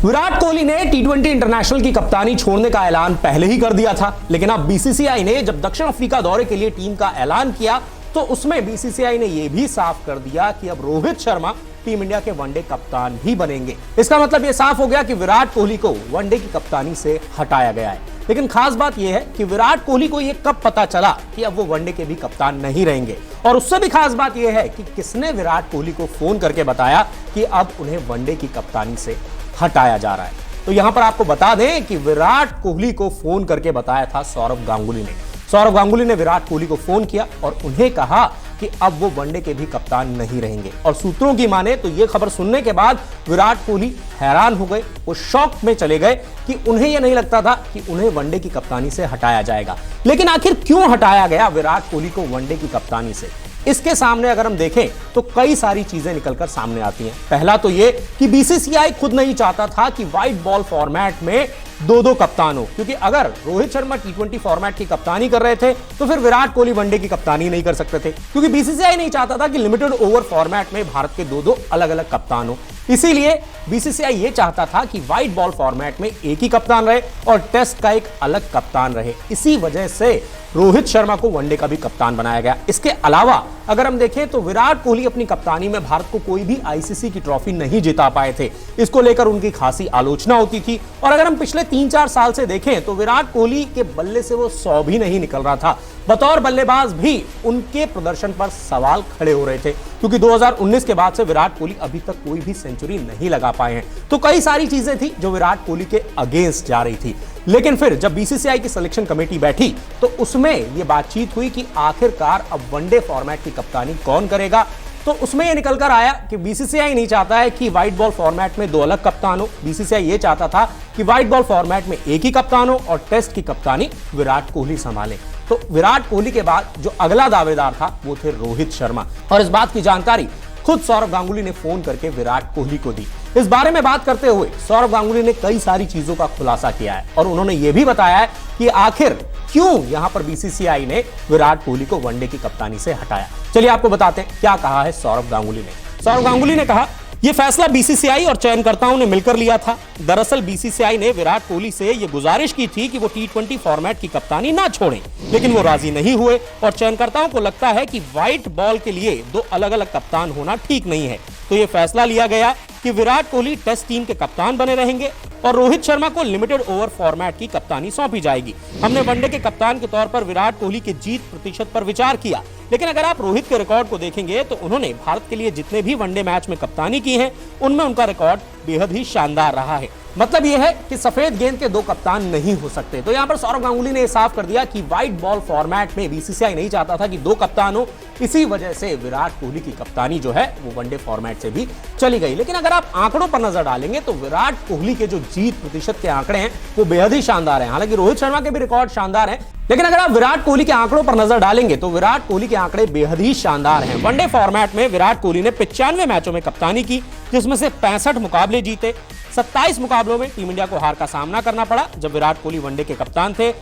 विराट कोहली ने टी20 इंटरनेशनल की कप्तानी छोड़ने का ऐलान पहले ही कर दिया था, लेकिन अब बीसीसीआई ने जब दक्षिण अफ्रीका दौरे के लिए टीम का ऐलान किया तो उसमें बीसीसीआई ने यह भी साफ कर दिया कि अब रोहित शर्मा टीम इंडिया के वनडे कप्तान भी बनेंगे। इसका मतलब यह साफ हो गया कि विराट कोहली को वनडे की कप्तानी से हटाया गया है। लेकिन खास बात यह है कि विराट कोहली को यह कब पता चला कि अब वो वनडे के भी कप्तान नहीं रहेंगे, और उससे भी खास बात यह है कि किसने विराट कोहली को फोन करके बताया कि अब उन्हें वनडे की कप्तानी से हटाया जा रहा है। तो यहां पर आपको बता दें कि विराट कोहली को फोन करके बताया था सौरव गांगुली ने। सौरव गांगुली ने विराट कोहली को फोन किया और उन्हें कहा कि अब वो वनडे के भी कप्तान नहीं रहेंगे। और सूत्रों की माने तो ये खबर सुनने के बाद विराट कोहली हैरान हो गए, वो शॉक में चले गए कि उन्हें यह नहीं लगता था कि उन्हें वनडे की कप्तानी से हटाया जाएगा। लेकिन आखिर क्यों हटाया गया विराट कोहली को वनडे की कप्तानी से, इसके सामने अगर हम देखें तो कई सारी चीजें निकलकर सामने आती हैं। पहला तो ये कि बीसीसीआई खुद नहीं चाहता था कि व्हाइट बॉल फॉर्मेट में दो कप्तान हो, क्योंकि अगर रोहित शर्मा टी20 फॉर्मेट की कप्तानी कर रहे थे तो फिर विराट कोहली वनडे की कप्तानी नहीं कर सकते थे, क्योंकि बीसीसीआई नहीं चाहता था कि लिमिटेड ओवर फॉर्मेट में भारत के दो अलग अलग कप्तान हो। इसीलिए बीसीसीआई ये चाहता था कि व्हाइट बॉल फॉर्मेट में एक ही कप्तान रहे और टेस्ट का एक अलग कप्तान रहे। इसी वजह से रोहित शर्मा को वनडे का भी कप्तान बनाया गया। इसके अलावा अगर हम देखें तो विराट कोहली अपनी कप्तानी में भारत को कोई भी आईसीसी की ट्रॉफी नहीं जिता पाए थे। इसको लेकर उनकी खासी आलोचना होती थी, और अगर हम पिछले 3-4 साल से देखें तो विराट कोहली के बल्ले से वो 100 भी नहीं निकल रहा था। बतौर बल्लेबाज भी उनके प्रदर्शन पर सवाल खड़े हो रहे थे, क्योंकि 2019 के बाद से विराट कोहली अभी तक कोई भी सेंचुरी नहीं लगा पाए हैं। तो कई सारी चीजें थी जो विराट कोहली के अगेंस्ट जा रही थी। लेकिन फिर जब बीसीसीआई की सिलेक्शन कमेटी बैठी तो उसमें यह बातचीत हुई कि आखिरकार अब वनडे फॉर्मेट की कप्तानी कौन करेगा। तो उसमें यह निकलकर आया कि बीसीसीआई नहीं चाहता है कि व्हाइट बॉल फॉर्मेट में 2 अलग कप्तान हो। बीसीसीआई ये चाहता था कि व्हाइट बॉल फॉर्मेट में एक ही कप्तान हो और टेस्ट की कप्तानी विराट कोहली संभाले। तो विराट कोहली के बाद जो अगला दावेदार था वो थे रोहित शर्मा, और इस बात की जानकारी खुद सौरव गांगुली ने फोन करके विराट कोहली को दी। इस बारे में बात करते हुए सौरव गांगुली ने कई सारी चीजों का खुलासा किया है, और उन्होंने यह भी बताया है कि आखिर क्यों यहां पर बीसीसीआई ने विराट कोहली को वनडे की कप्तानी से हटाया। चलिए आपको बताते हैं क्या कहा है सौरव गांगुली ने। सौरव गांगुली ने कहा, यह फैसला बीसीसीआई और चयनकर्ताओं ने मिलकर लिया था। दरअसल बीसीसीआई ने विराट कोहली से यह गुजारिश की थी कि वो टी20 फॉर्मेट की कप्तानी ना छोड़ें, लेकिन वो राजी नहीं हुए, और चयनकर्ताओं को लगता है कि व्हाइट बॉल के लिए 2 अलग अलग कप्तान होना ठीक नहीं है। तो यह फैसला लिया गया कि विराट कोहली टेस्ट टीम के कप्तान बने रहेंगे और रोहित शर्मा को लिमिटेड ओवर फॉर्मेट की कप्तानी सौंपी जाएगी। हमने वनडे के कप्तान के तौर पर विराट कोहली के जीत प्रतिशत पर विचार किया, लेकिन अगर आप रोहित के रिकॉर्ड को देखेंगे तो उन्होंने भारत के लिए जितने भी वनडे मैच में कप्तानी की है उनमें उनका रिकॉर्ड बेहद ही शानदार रहा है। मतलब यह है कि सफेद गेंद के 2 कप्तान नहीं हो सकते। तो यहां पर सौरव गांगुली ने साफ कर दिया कि व्हाइट बॉल फॉर्मेट में बीसीसीआई नहीं चाहता था कि 2 कप्तान हो, इसी वजह से विराट कोहली की कप्तानी जो है वो वनडे फॉर्मेट से भी चली गई। लेकिन अगर आप आंकड़ों पर नजर डालेंगे तो विराट कोहली के जो जीत प्रतिशत के आंकड़े हैं वो बेहद ही शानदार हैं। हालांकि रोहित शर्मा के भी रिकॉर्ड शानदार हैं, लेकिन अगर आप विराट कोहली के आंकड़ों पर नजर डालेंगे तो विराट कोहली के आंकड़े बेहद ही शानदार हैं। वनडे फॉर्मेट में विराट कोहली ने 95 मैचों में कप्तानी की, जिसमें से 65 मुकाबले जीते। 27 मुकाबलों में टीम इंडिया को हार का सामना करना पड़ा जब विराट कोहली वनडे के कप्तान थे।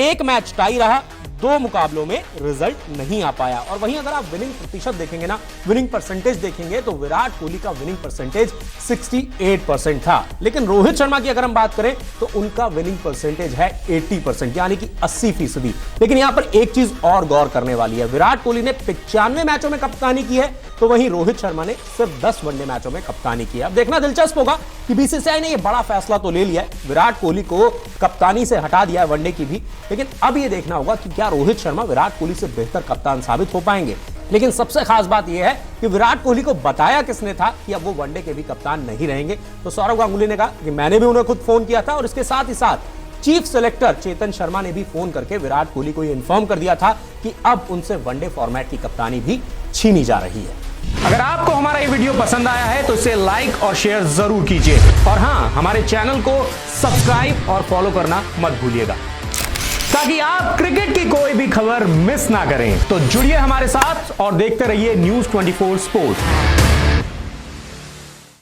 1 मैच टाई रहा, 2 मुकाबलों में रिजल्ट नहीं आ पाया। और वहीं अगर आप विनिंग प्रतिशत देखेंगे ना, विनिंग परसेंटेज देखेंगे तो विराट कोहली का विनिंग परसेंटेज 68% था, लेकिन रोहित शर्मा की अगर हम बात करें तो उनका विनिंग परसेंटेज है 80%, यानी कि 80%। लेकिन यहां पर एक चीज और गौर करने वाली है, विराट कोहली ने 95 मैचों में कप्तानी की है, तो वहीं रोहित शर्मा ने सिर्फ 10 वनडे मैचों में कप्तानी की है। अब देखना दिलचस्प होगा कि बीसीसीआई ने यह बड़ा फैसला तो ले लिया है, विराट कोहली को कप्तानी से हटा दिया है वनडे की भी, लेकिन अब यह देखना होगा कि क्या रोहित शर्मा विराट कोहली से बेहतर कप्तान साबित हो पाएंगे। लेकिन सबसे खास बात यह है कि विराट कोहली को बताया किसने था कि अब वो वनडे के भी कप्तान नहीं रहेंगे। तो सौरव गांगुली ने कहा कि मैंने भी उन्हें खुद फोन किया था, और इसके साथ ही साथ चीफ सेलेक्टर चेतन शर्मा ने भी फोन करके विराट कोहली को इन्फॉर्म कर दिया था कि अब उनसे वनडे फॉर्मेट की कप्तानी भी छीनी जा रही है। अगर आपको हमारा ये वीडियो पसंद आया है तो इसे लाइक और शेयर जरूर कीजिए, और हां, हमारे चैनल को सब्सक्राइब और फॉलो करना मत भूलिएगा, ताकि आप क्रिकेट की कोई भी खबर मिस ना करें। तो जुड़िए हमारे साथ और देखते रहिए News 24 स्पोर्ट्स।